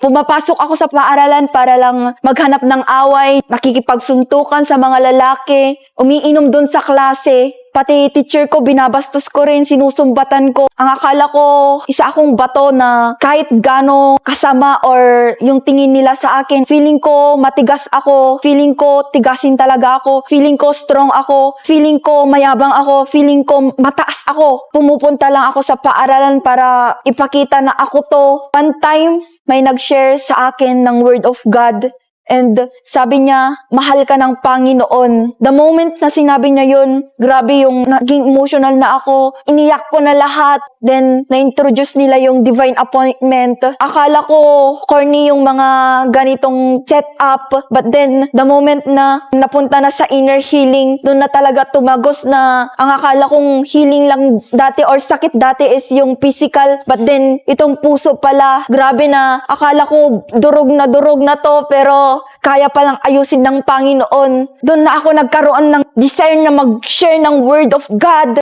Pumapasok ako sa paaralan para lang maghanap ng away, makikipagsuntukan sa mga lalaki, umiinom dun sa klase. Pati teacher ko, binabastos ko rin, sinusumbatan ko. Ang akala ko, isa akong bato na kahit gano kasama or yung tingin nila sa akin, feeling ko matigas ako, feeling ko tigasin talaga ako, feeling ko strong ako, feeling ko mayabang ako, feeling ko mataas ako. Pumupunta lang ako sa paaralan para ipakita na ako to. One time, may nag-share sa akin ng Word of God. And sabi niya, mahal ka ng Panginoon. The moment na sinabi niya yun, grabe yung naging emotional na ako. Iniyak ko na lahat. Then, na-introduce nila yung divine appointment. Akala ko corny yung mga ganitong setup. But then, the moment na napunta na sa inner healing, doon na talaga tumagos na ang akala kong healing lang dati or sakit dati is yung physical. But then, itong puso pala, grabe na. Akala ko durog na to, pero kaya palang ayusin ng Panginoon. Doon na ako nagkaroon ng desire na mag-share ng Word of God.